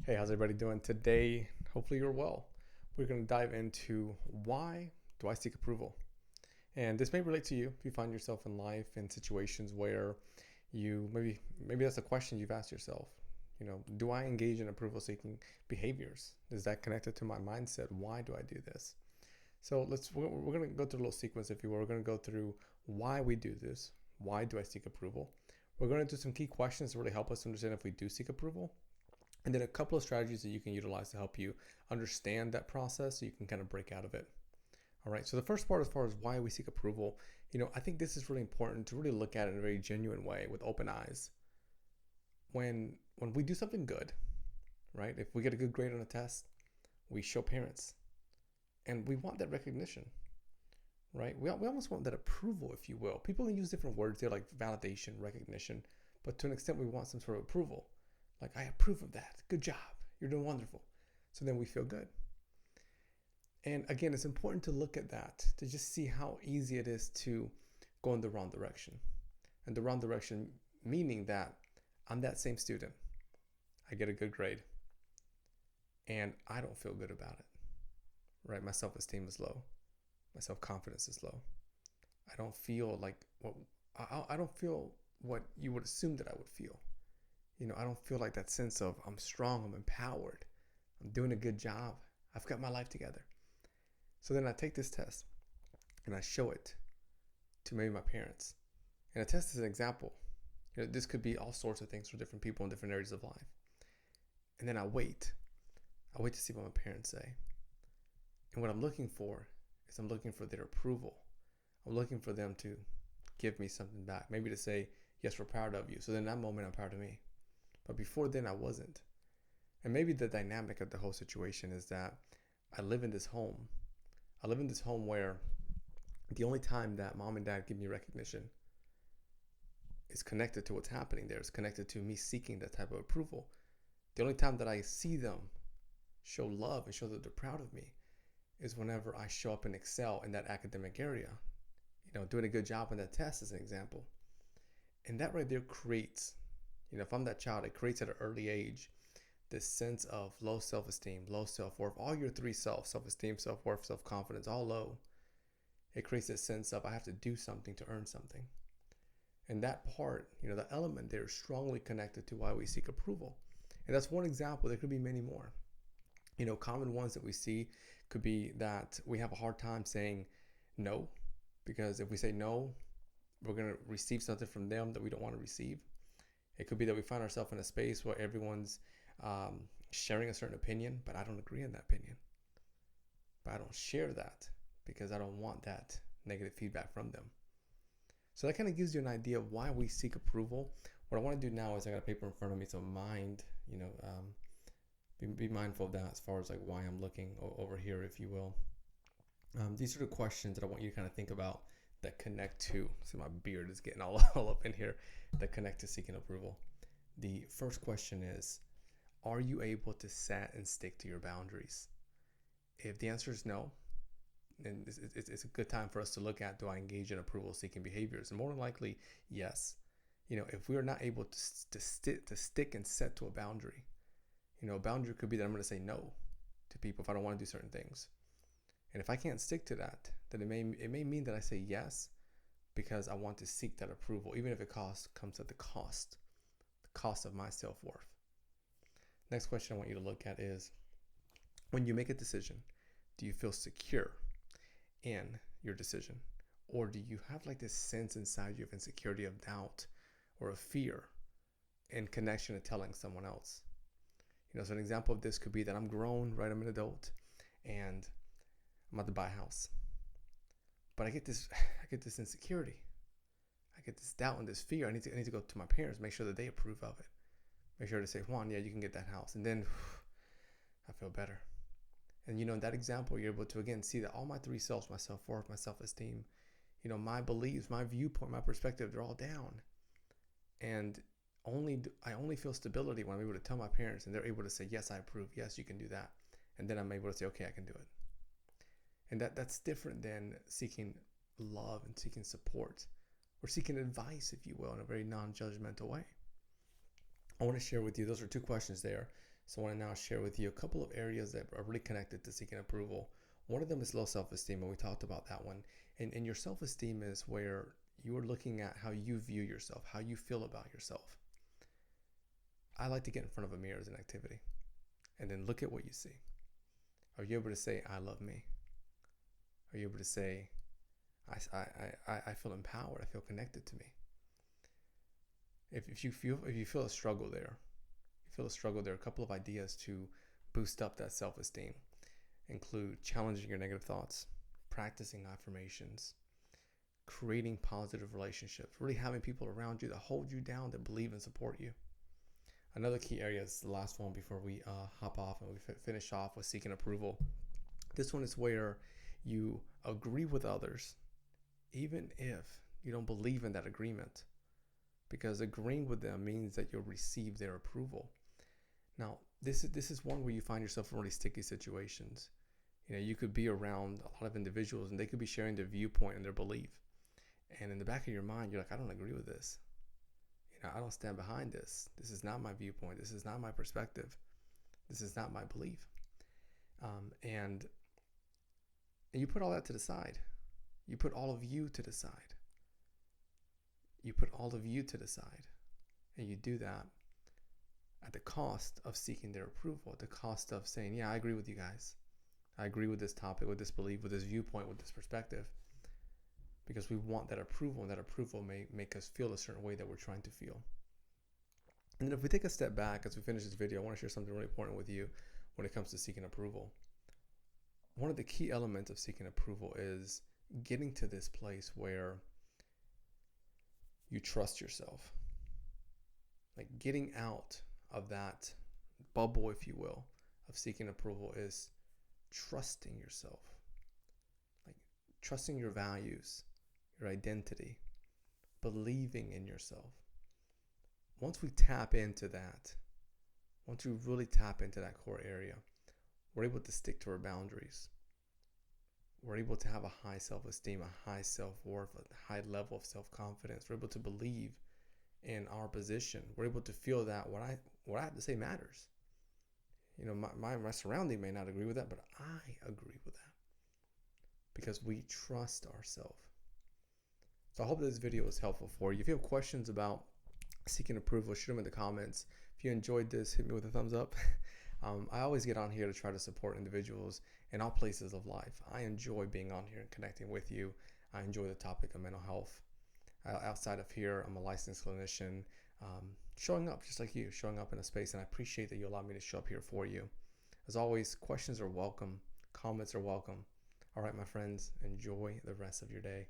Hey, how's everybody doing today? Hopefully you're well. We're going to dive into why do I seek approval? And this may relate to you if you find yourself in life in situations where you maybe that's a question you've asked yourself. Do I engage in approval seeking behaviors? Is that connected to my mindset? Why do I do this? So we're going to go through a little sequence, if you will. We're going to go through why we do this. Why do I seek approval? We're going to do some key questions to really help us understand if we do seek approval, and then a couple of strategies that you can utilize to help you understand that process so you can kind of break out of it. All right. So the first part, as far as why we seek approval, I think this is really important to really look at it in a very genuine way with open eyes. When we do something good, right? If we get a good grade on a test, we show parents, and we want that recognition, right? We almost want that approval, if you will. People can use different words there, like validation, recognition, but to an extent, we want some sort of approval. Like, I approve of that. Good job. You're doing wonderful. So then we feel good. And again, it's important to look at that to just see how easy it is to go in the wrong direction. And the wrong direction meaning that I'm that same student. I get a good grade and I don't feel good about it, right? My self-esteem is low. My self-confidence is low. I don't feel like I don't feel what you would assume that I would feel. I don't feel like that sense of I'm strong, I'm empowered, I'm doing a good job, I've got my life together. So then I take this test and I show it to maybe my parents. And a test is an example. This could be all sorts of things for different people in different areas of life. And then I wait. I wait to see what my parents say. And what I'm looking for is I'm looking for their approval. I'm looking for them to give me something back. Maybe to say, yes, we're proud of you. So then that moment I'm proud of me. But before then I wasn't. And maybe the dynamic of the whole situation is that I live in this home. I live in this home where the only time that mom and dad give me recognition is connected to what's happening there. It's connected to me seeking that type of approval. The only time that I see them show love and show that they're proud of me is whenever I show up and excel in that academic area. Doing a good job on that test is an example. And that right there creates, if I'm that child, it creates at an early age this sense of low self-esteem, low self-worth, all your three self-esteem, self-worth, self-confidence, all low. It creates this sense of I have to do something to earn something. And that part, the element there is strongly connected to why we seek approval. And that's one example. There could be many more. Common ones that we see could be that we have a hard time saying no, because if we say no, we're going to receive something from them that we don't want to receive. It could be that we find ourselves in a space where everyone's sharing a certain opinion, but I don't agree on that opinion. But I don't share that because I don't want that negative feedback from them. So that kind of gives you an idea of why we seek approval. What I want to do now is I got a paper in front of me, so be mindful of that as far as like why I'm looking over here, if you will. These are the questions that I want you to kind of think about that connect to, see my beard is getting all up in here, that connect to seeking approval. The first question is, are you able to set and stick to your boundaries? If the answer is no, then it's a good time for us to look at, do I engage in approval seeking behaviors? And more than likely, yes. If we are not able to stick and set to a boundary, a boundary could be that I'm going to say no to people if I don't want to do certain things. And if I can't stick to that, then it may mean that I say yes because I want to seek that approval, even if it comes at the cost of my self-worth. Next question I want you to look at is, when you make a decision, do you feel secure in your decision? Or do you have like this sense inside you of insecurity, of doubt, or of fear in connection to telling someone else? So an example of this could be that I'm grown, right? I'm an adult, and I'm about to buy a house. But I get this insecurity. I get this doubt and this fear. I need to go to my parents, make sure that they approve of it. Make sure to say, Juan, yeah, you can get that house. And then I feel better. And in that example, you're able to again see that all my three selves, my self-worth, my self-esteem, my beliefs, my viewpoint, my perspective, they're all down. And I only feel stability when I'm able to tell my parents and they're able to say, yes, I approve. Yes, you can do that. And then I'm able to say, okay, I can do it. And that's different than seeking love and seeking support or seeking advice, if you will, in a very non-judgmental way. I want to share with you, those are two questions there. So I want to now share with you a couple of areas that are really connected to seeking approval. One of them is low self-esteem, and we talked about that one. And your self-esteem is where you are looking at how you view yourself, how you feel about yourself. I like to get in front of a mirror as an activity and then look at what you see. Are you able to say, I love me? Are you able to say, I feel empowered, I feel connected to me? If you feel a struggle there, a couple of ideas to boost up that self-esteem include challenging your negative thoughts, practicing affirmations, creating positive relationships, really having people around you that hold you down, that believe and support you. Another key area is the last one before we hop off and we finish off with seeking approval. This one is where you agree with others, even if you don't believe in that agreement, because agreeing with them means that you'll receive their approval. Now, this is one where you find yourself in really sticky situations. You could be around a lot of individuals and they could be sharing their viewpoint and their belief. And in the back of your mind, you're like, I don't agree with this. I don't stand behind this. This is not my viewpoint. This is not my perspective. This is not my belief. And you put all that to the side. You put all of you to the side. You put all of you to the side. And you do that at the cost of seeking their approval, at the cost of saying, yeah, I agree with you guys. I agree with this topic, with this belief, with this viewpoint, with this perspective. Because we want that approval, and that approval may make us feel a certain way that we're trying to feel. And then if we take a step back as we finish this video, I want to share something really important with you when it comes to seeking approval. One of the key elements of seeking approval is getting to this place where you trust yourself. Like getting out of that bubble, if you will, of seeking approval is trusting yourself. Like trusting your values, your identity, believing in yourself. Once we tap into that, once we really tap into that core area, we're able to stick to our boundaries. We're able to have a high self-esteem, a high self-worth, a high level of self-confidence. We're able to believe in our position. We're able to feel that what I have to say matters. My surrounding may not agree with that, but I agree with that because we trust ourselves. So I hope this video was helpful for you. If you have questions about seeking approval, shoot them in the comments. If you enjoyed this, hit me with a thumbs up. I always get on here to try to support individuals in all places of life. I enjoy being on here and connecting with you. I enjoy the topic of mental health. Outside of here, I'm a licensed clinician, showing up just like you, showing up in a space, and I appreciate that you allow me to show up here for you. As always, questions are welcome. Comments are welcome. All right, my friends, enjoy the rest of your day.